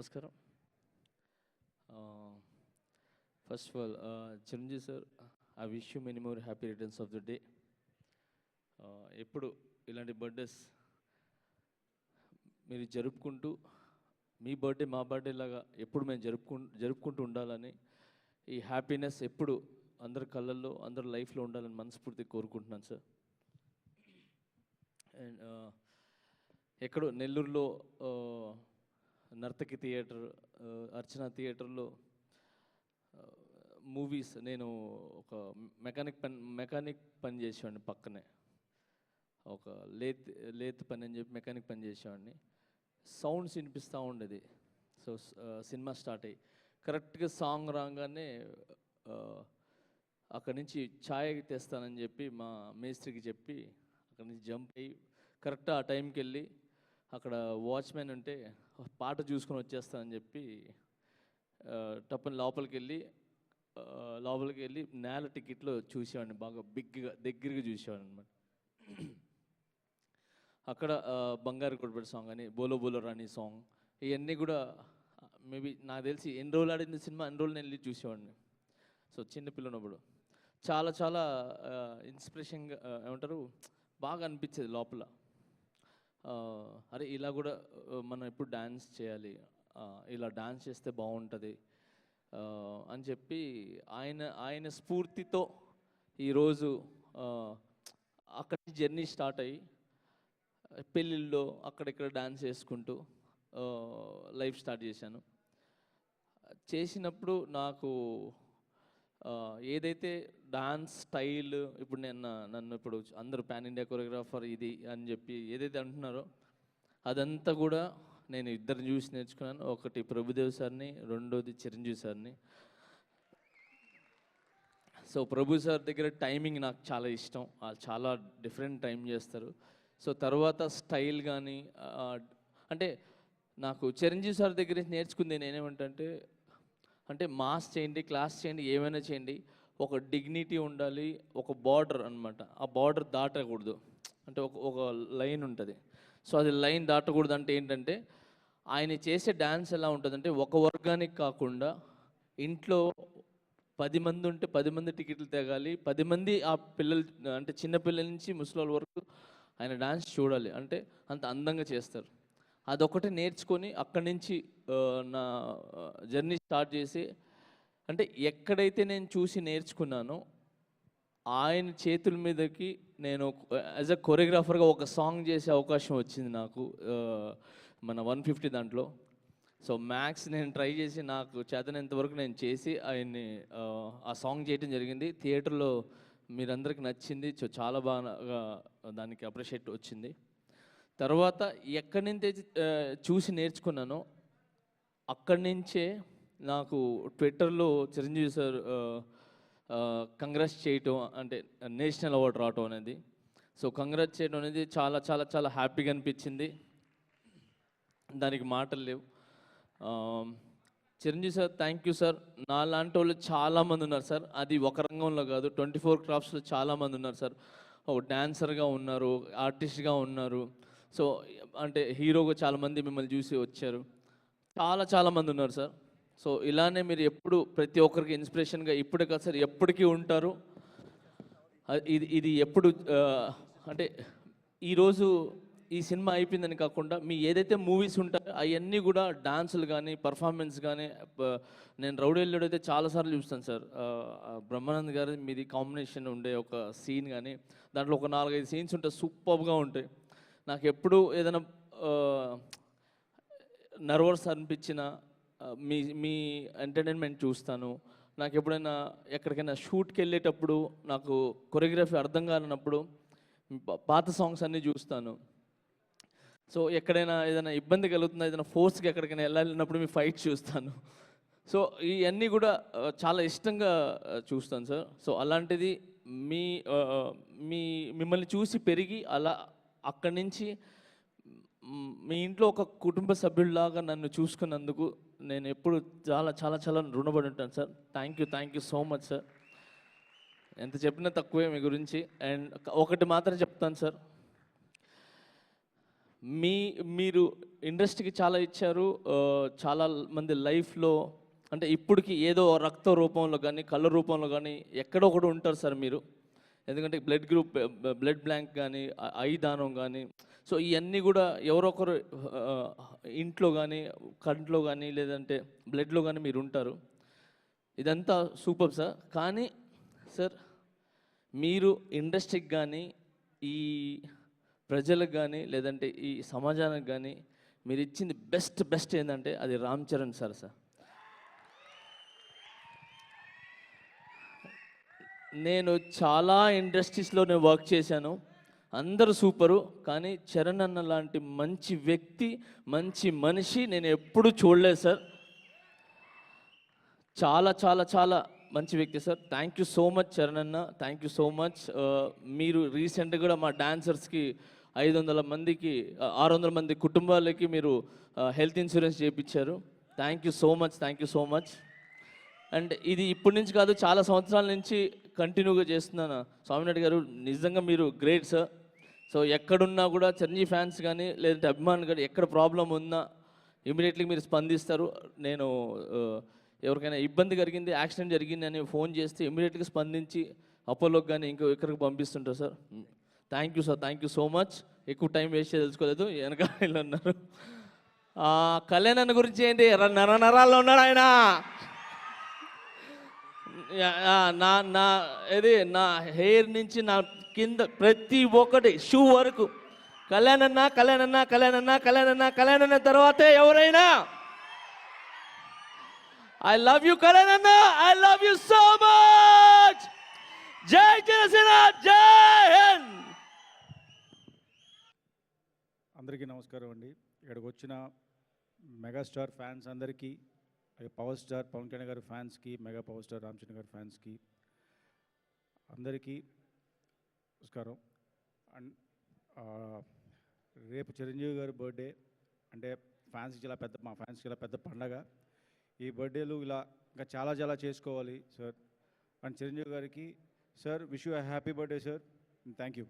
నమస్కారం. First of all Chiranjeevi sir, I wish you many more happy returns of the day. ఎప్పుడు ఇలాంటి birthdays మీరు జరుపుకుంటూ, మీ బర్త్డే మా బర్త్డే లాగా ఎప్పుడు మేము జరుపుకుంటూ ఉండాలని, ఈ హ్యాపీనెస్ ఎప్పుడు అందరి కళ్ళల్లో అందరి లైఫ్లో ఉండాలని మనస్ఫూర్తిగా కోరుకుంటున్నాను సార్. అండ్ ఎక్కడో నెల్లూరులో నర్తకి థియేటర్, అర్చన థియేటర్లో మూవీస్, నేను ఒక మెకానిక్ పని చేసేవాడిని. పక్కనే ఒక లేత్ పని అని చెప్పి మెకానిక్ పని చేసేవాడిని. సౌండ్స్ వినిపిస్తూ ఉండేది. సో సినిమా స్టార్ట్ అయ్యి కరెక్ట్గా సాంగ్ రాగానే అక్కడి నుంచి ఛాయ్ తెస్తానని చెప్పి మా మేస్త్రికి చెప్పి అక్కడి నుంచి జంప్ అయ్యి కరెక్ట్ ఆ టైంకి వెళ్ళి అక్కడ వాచ్మెన్ ఉంటే పాట చూసుకొని వచ్చేస్తానని చెప్పి టప్పని లోపలికి వెళ్ళి నేల టికెట్లో చూసేవాడిని. బాగా దగ్గరగా చూసేవాడిని అనమాట. అక్కడ బంగారు కొడబడి సాంగ్ అని, బోలో బోలో రాణి సాంగ్, ఇవన్నీ కూడా మేబీ నాకు తెలిసి ఎన్ని రోజులు ఆడింది సినిమా, అన్ని రోజులు నేను వెళ్ళి చూసేవాడిని. సో చిన్నపిల్లనప్పుడు చాలా చాలా ఇన్స్పిరేషన్గా ఏమంటారు, బాగా అనిపించేది లోపల. అరే ఇలా కూడా మనం ఎప్పుడు డ్యాన్స్ చేయాలి, ఇలా డ్యాన్స్ చేస్తే బాగుంటుంది అని చెప్పి ఆయన స్ఫూర్తితో ఈరోజు అక్కడి జర్నీ స్టార్ట్ అయ్యి పెళ్ళిళ్ళలో అక్కడిక్కడ డ్యాన్స్ చేసుకుంటూ లైఫ్ స్టార్ట్ చేశాను. చేసినప్పుడు నాకు ఏదైతే డాన్స్ స్టైల్, ఇప్పుడు నన్ను ఇప్పుడు అందరూ పాన్ ఇండియా కొరియోగ్రాఫర్ ఇది అని చెప్పి ఏదైతే అంటున్నారో అదంతా కూడా నేను ఇద్దరిని చూసి నేర్చుకున్నాను. ఒకటి ప్రభుదేవ్ సార్ని, రెండోది చిరంజీవి సార్ని. సో ప్రభు సార్ దగ్గర టైమింగ్ నాకు చాలా ఇష్టం, చాలా డిఫరెంట్ టైం చేస్తారు. సో తర్వాత స్టైల్ కానీ అంటే నాకు చిరంజీవి సార్ దగ్గర నేర్చుకుంది నేనేమంటే, అంటే మాస్ చేయండి, క్లాస్ చేయండి, ఏమైనా చేయండి, ఒక డిగ్నిటీ ఉండాలి, ఒక బార్డర్ అనమాట. ఆ బార్డర్ దాటకూడదు, అంటే ఒక లైన్ ఉంటుంది. సో అది లైన్ దాటకూడదు అంటే ఏంటంటే, ఆయన చేసే డ్యాన్స్ ఎలా ఉంటుందంటే, ఒక వర్గానికి కాకుండా ఇంట్లో 10 మంది ఉంటే 10 మంది టికెట్లు తెగాలి, 10 మంది ఆ పిల్లలు, అంటే చిన్నపిల్లల నుంచి ముసలి వరకు ఆయన డ్యాన్స్ చూడాలి, అంటే అంత అందంగా చేస్తారు. అదొకటి నేర్చుకొని అక్కడి నుంచి నా జర్నీ స్టార్ట్ చేసి, అంటే ఎక్కడైతే నేను చూసి నేర్చుకున్నానో ఆయన చేతుల మీదకి నేను యాజ్ అ కొరియోగ్రాఫర్గా ఒక సాంగ్ చేసే అవకాశం వచ్చింది నాకు, మన 150 దాంట్లో. సో మ్యాక్స్ నేను ట్రై చేసి నాకు చేతనంత వరకు నేను చేసి ఆయన్ని ఆ సాంగ్ చేయడం జరిగింది. థియేటర్లో మీరందరికీ నచ్చింది. సో చాలా బాగా దానికి అప్రిషియేట్ వచ్చింది. తర్వాత ఎక్కడి నుంచి చూసి నేర్చుకున్నానో అక్కడి నుంచే నాకు ట్విట్టర్లో చిరంజీవి సార్ కంగ్రాట్స్ చేయటం, అంటే నేషనల్ అవార్డు రావటం అనేది, సో కంగ్రాట్స్ చేయడం అనేది చాలా చాలా చాలా హ్యాపీగా అనిపించింది. దానికి మాటలు లేవు. Chiranjeevi sir, thank you sir. నా లాంటి వాళ్ళు చాలామంది ఉన్నారు సార్, అది ఒక రంగంలో కాదు, 24 క్రాఫ్ట్స్లో చాలామంది ఉన్నారు సార్. ఒక డాన్సర్గా ఉన్నారు, ఆర్టిస్ట్గా ఉన్నారు, సో అంటే హీరోగా చాలామంది మిమ్మల్ని చూసి వచ్చారు, చాలామంది ఉన్నారు సార్. సో ఇలానే మీరు ఎప్పుడు ప్రతి ఒక్కరికి ఇన్స్పిరేషన్గా ఇప్పుడే కాదు సార్, ఎప్పటికీ ఉంటారు. ఇది ఎప్పుడు అంటే ఈరోజు ఈ సినిమా అయిపోయిందని కాకుండా మీ ఏదైతే మూవీస్ ఉంటాయో అవన్నీ కూడా డాన్సులు కానీ పర్ఫార్మెన్స్ కానీ, నేను రౌడీల్లుడు అయితే చాలాసార్లు చూస్తాను సార్. బ్రహ్మానంద్ గారి మీది కాంబినేషన్ ఉండే ఒక సీన్ కానీ, దాంట్లో ఒక 4-5 సీన్స్ ఉంటాయి, సూపర్గా ఉంటాయి. నాకు ఎప్పుడు ఏదైనా నర్వస్ అనిపించిన మీ ఎంటర్టైన్మెంట్ చూస్తాను. నాకు ఎప్పుడైనా ఎక్కడికైనా షూట్కి వెళ్ళేటప్పుడు నాకు కొరియోగ్రఫీ అర్థం కానప్పుడు పాత సాంగ్స్ అన్నీ చూస్తాను. సో ఎక్కడైనా ఏదైనా ఇబ్బంది కలుగుతుందా, ఏదైనా ఫోర్స్కి ఎక్కడికైనా వెళ్ళాలన్నప్పుడు మీ ఫైట్ చూస్తాను. సో ఇవన్నీ కూడా చాలా ఇష్టంగా చూస్తాను సార్. సో అలాంటిది మిమ్మల్ని చూసి పెరిగి అలా అక్కడి నుంచి మీ ఇంట్లో ఒక కుటుంబ సభ్యుల్లాగా నన్ను చూసుకున్నందుకు నేను ఎప్పుడు చాలా చాలా చాలా రుణపడి ఉంటాను sir. Thank you so much sir. ఎంత చెప్పినా తక్కువే మీ గురించి. అండ్ ఒకటి మాత్రం చెప్తాను సార్, మీ మీరు ఇండస్ట్రీకి చాలా ఇచ్చారు. చాలా మంది లైఫ్‌లో అంటే ఇప్పటికి ఏదో రక్త రూపంలో కానీ, కళ్ళ రూపంలో కానీ ఎక్కడో ఒకడు ఉంటారు సార్ మీరు. ఎందుకంటే బ్లడ్ గ్రూప్ బ్లడ్ బ్యాంక్ కానీ, ఐ దానం కానీ, సో ఇయన్నీ కూడా ఎవరో ఒకరు ఆహ్, ఇంట్లో గానీ, కంట్లో గానీ, లేదంటే బ్లడ్‌లో గానీ మీరుంటారు. ఇదంతా సూపర్ సార్. కానీ సార్ మీరు ఇండస్ట్రీకి కానీ, ఈ ప్రజలకు కానీ, లేదంటే ఈ సమాజానికి కానీ మీరిచ్చింది బెస్ట్ ఏందంటే అది రామ్ చరణ్ సార్ సార్. నేను చాలా ఇండస్ట్రీస్‌లో నేను వర్క్ చేశాను. అందరూ సూపరు. కానీ చరణ్ అన్న లాంటి మంచి వ్యక్తి, మంచి మనిషి నేను ఎప్పుడూ చూడలేదు సార్. చాలా మంచి వ్యక్తి sir. Thank you so much Charan అన్న. Thank you so much. మీరు రీసెంట్‌గా కూడా మా డాన్సర్స్‌కి 500 మందికి 600 మంది కుటుంబాలకి మీరు హెల్త్ ఇన్సూరెన్స్ చేయించారు. Thank you so much. And ఇది ఇప్పటి నుంచి కాదు, చాలా సంవత్సరాల నుంచి కంటిన్యూగా చేస్తున్నాను. స్వామినాయుడు గారు నిజంగా మీరు గ్రేట్ సార్. సో ఎక్కడున్నా కూడా చిరంజీవి ఫ్యాన్స్ కానీ, లేదంటే అభిమానులు కానీ ఎక్కడ ప్రాబ్లం ఉన్నా ఇమీడియట్లీ మీరు స్పందిస్తారు. నేను ఎవరికైనా ఇబ్బంది కలిగింది, యాక్సిడెంట్ జరిగింది అని ఫోన్ చేస్తే ఇమీడియట్గా స్పందించి అపోలోకి కానీ ఇంకో ఎక్కడికి పంపిస్తుంటారు sir. Thank you sir. Thank you so much. ఎక్కువ టైం వేస్ట్ తెలుసుకోలేదు, వెనక వీళ్ళు ఉన్నారు. కళ్యాణ్ అన్న గురించి ఏంటి, నరాల్లో ఉన్నాడు ఆయన. నా నా ఇది నా హెయిర్ నుంచి నా కింద ప్రతి ఒక్కటి షూ వరకు కళ్యాణ్ అన్న తర్వాతే ఎవరైనా. ఐ లవ్ యూ కళ్యాణ్ అన్న, I love you so much. జై జనసేన, జై హింద్. అందరికీ నమస్కారం అండి. ఇక్కడికి వచ్చిన మెగాస్టార్ ఫ్యాన్స్ అందరికీ, పవర్ స్టార్ పవన్ కళ్యాణ్ గారి ఫ్యాన్స్కి, mega power star Ram Charan గారి ఫ్యాన్స్కి అందరికీ నమస్కారం. అండ్ రేపు చిరంజీవి గారి బర్త్డే అంటే మా ఫ్యాన్స్కి ఇలా పెద్ద పండగ. ఈ బర్త్డేలు ఇలా ఇంకా చాలా చేసుకోవాలి సార్. అండ్ చిరంజీవి గారికి sir, wish you happy birthday sir. Thank you.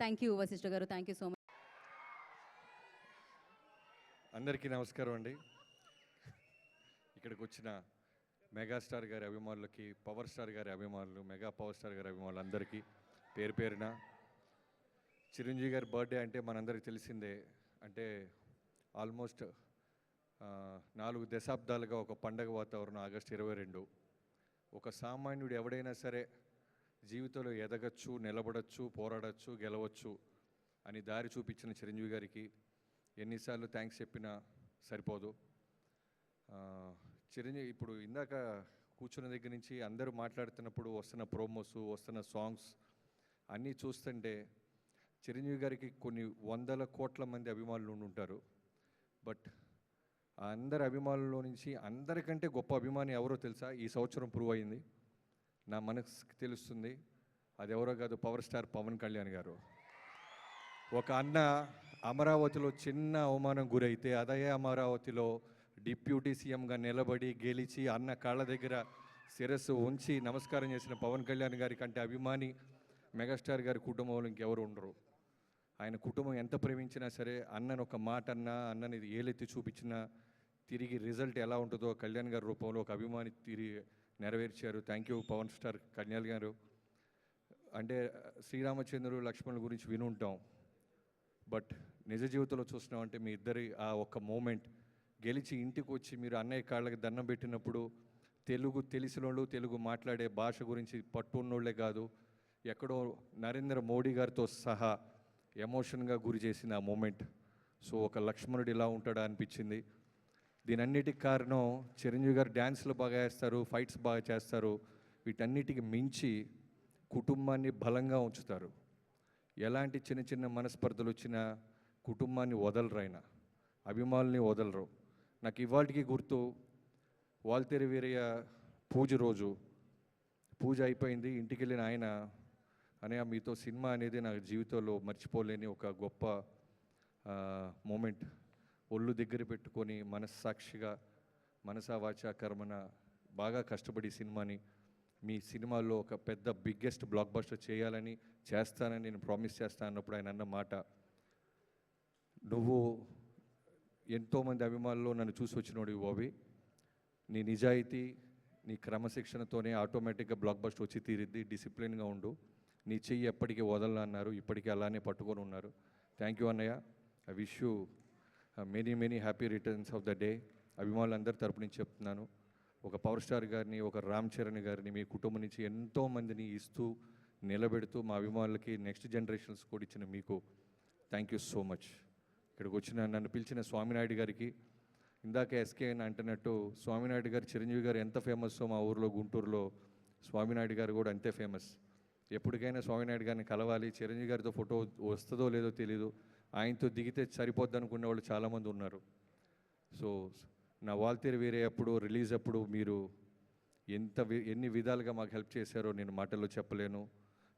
Thank you Vashishta గారు. Thank you so much. అందరికీ నమస్కారం అండి. ఇక్కడికి వచ్చిన మెగాస్టార్ గారి అభిమానులకి, పవర్ స్టార్ గారి అభిమానులు, మెగా పవర్ స్టార్ గారి అభిమానులు అందరికీ పేరు పేరున చిరంజీవి గారి బర్త్డే అంటే మనందరికీ తెలిసిందే. అంటే ఆల్మోస్ట్ 4 దశాబ్దాలుగా ఒక పండగ వాతావరణం. ఆగస్టు 22 ఒక సామాన్యుడు ఎవడైనా సరే జీవితంలో ఎదగచ్చు, నిలబడచ్చు, పోరాడచ్చు, గెలవచ్చు అని దారి చూపించిన చిరంజీవి గారికి ఎన్నిసార్లు థ్యాంక్స్ చెప్పినా సరిపోదు. చిరంజీవి ఇప్పుడు ఇందాక కూర్చున్న దగ్గర నుంచి అందరూ మాట్లాడుతున్నప్పుడు వస్తున్న ప్రోమోస్, వస్తున్న సాంగ్స్ అన్నీ చూస్తుంటే చిరంజీవి గారికి కొన్ని 100 కోట్ల మంది అభిమానులు ఉంటారు. బట్ ఆ అందరి అభిమానుల్లో నుంచి అందరికంటే గొప్ప అభిమాని ఎవరో తెలుసా? ఈ సంవత్సరం ప్రూవ్ అయింది. నా మనసుకి తెలుస్తుంది. అది ఎవరో కాదు, పవర్ స్టార్ పవన్ కళ్యాణ్ గారు. ఒక అన్న అమరావతిలో చిన్న అవమానం గురైతే అదే అమరావతిలో డిప్యూటీ సీఎంగా నిలబడి గెలిచి అన్న కాళ్ళ దగ్గర శిరస్సు ఉంచి నమస్కారం చేసిన పవన్ కళ్యాణ్ గారి కంటే అభిమాని మెగాస్టార్ గారి కుటుంబంలో ఇంకెవరు ఉండరు. ఆయన కుటుంబం ఎంత ప్రేమించినా సరే అన్నను ఒక మాట అన్నా, అన్నని ఏలెత్తి చూపించినా తిరిగి రిజల్ట్ ఎలా ఉంటుందో కళ్యాణ్ గారి రూపంలో ఒక అభిమాని తిరిగి నెరవేర్చారు. Thank you Pawan star Kalyan గారు. అంటే శ్రీరామచంద్రుడు లక్ష్మణుల గురించి వినుంటాం, బట్ నిజ జీవితంలో చూసినామంటే మీ ఇద్దరి ఆ ఒక్క మూమెంట్ గెలిచి ఇంటికి వచ్చి మీరు అన్నయ్య కాళ్ళకి దండం పెట్టినప్పుడు తెలుగు తెలిసిన వాళ్ళు, తెలుగు మాట్లాడే భాష గురించి పట్టున్నోళ్లే కాదు, ఎక్కడో నరేంద్ర మోడీ గారితో సహా ఎమోషన్గా గురి చేసిన ఆ మూమెంట్. సో ఒక లక్ష్మణుడు ఇలా ఉంటాడా అనిపించింది. దీనన్నిటికి కారణం చిరంజీవి గారు డ్యాన్స్లు బాగా వేస్తారు, ఫైట్స్ బాగా చేస్తారు. వీటన్నిటికి మించి కుటుంబాన్ని బలంగా ఉంచుతారు. ఎలాంటి చిన్న చిన్న మనస్పర్ధలు వచ్చినా కుటుంబాన్ని వదలరు, ఆయన అభిమానుల్ని వదలరు. నాకు ఇవాళకి గుర్తు, వాల్తేరు వీరయ్య పూజ రోజు పూజ అయిపోయింది, ఇంటికి వెళ్ళిన ఆయన అనే మీతో సినిమా అనేది నా జీవితంలో మర్చిపోలేని ఒక గొప్ప మూమెంట్. ఒళ్ళు దగ్గర పెట్టుకొని మనస్సాక్షిగా మనసా వాచా కర్మన బాగా కష్టపడి సినిమాని మీ సినిమాలో ఒక పెద్ద బిగ్గెస్ట్ బ్లాక్ బస్టర్ చేయాలని చేస్తానని నేను ప్రామిస్ చేస్తాను అన్నప్పుడు ఆయన అన్న మాట, నువ్వు ఎంతోమంది అభిమానుల్లో నన్ను చూసి వచ్చినోడివి బాబీ, నీ నిజాయితీ నీ క్రమశిక్షణతోనే ఆటోమేటిక్గా బ్లాక్ బస్టర్ వచ్చి తీరిద్ది, డిసిప్లిన్గా ఉండు, నీ చెయ్యి ఎప్పటికీ వదలను అన్నారు, ఇప్పటికీ అలానే పట్టుకొని ఉన్నారు. థ్యాంక్ యూ అన్నయ్య. I wish you many happy returns of the day. అభిమానులందరి తరపు నుంచి చెప్తున్నాను, ఒక పవర్ స్టార్ గారిని, ఒక రామ్ చరణ్ గారిని మీ కుటుంబం నుంచి ఎంతోమందిని ఇస్తూ నిలబెడుతూ మా అభిమానులకి నెక్స్ట్ జనరేషన్స్ కూడా ఇచ్చిన మీకు థ్యాంక్ యూ సో మచ్. ఇక్కడికి వచ్చిన నన్ను పిలిచిన స్వామినాయుడు గారికి, ఇందాక ఎస్కే అని అంటున్నట్టు స్వామినాయుడు గారు చిరంజీవి గారు ఎంత ఫేమస్సో మా ఊర్లో గుంటూరులో స్వామినాయుడు గారు కూడా అంతే ఫేమస్. ఎప్పటికైనా స్వామినాయుడు గారిని కలవాలి, చిరంజీవి గారితో ఫోటో వస్తుందో లేదో తెలీదు, ఆయనతో దిగితే సరిపోద్ది అనుకునే వాళ్ళు చాలామంది ఉన్నారు. సో నా వాల్తేరు వీరే అప్పుడు రిలీజ్ అప్పుడు మీరు ఎన్ని విధాలుగా మాకు హెల్ప్ చేశారో నేను మాటల్లో చెప్పలేను.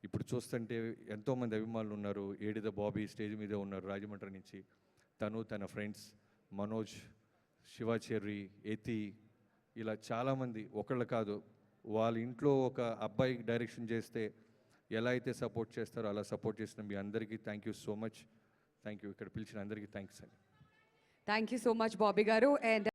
ఇప్పుడు చూస్తుంటే ఎంతోమంది అభిమానులు ఉన్నారు. ఏడిద బాబీ స్టేజ్ మీదే ఉన్నారు రాజమండ్రి నుంచి, తను తన ఫ్రెండ్స్ మనోజ్, శివాచెర్రి, ఎతి, ఇలా చాలామంది, ఒకళ్ళు కాదు, వాళ్ళ ఇంట్లో ఒక అబ్బాయి డైరెక్షన్ చేస్తే ఎలా అయితే సపోర్ట్ చేస్తారో అలా సపోర్ట్ చేసిన మీ అందరికీ thank you so much. Thank you. ఇక్కడ పిలిచిన అందరికీ థ్యాంక్స్ అండి. Thank you so much, Bobby Garu. And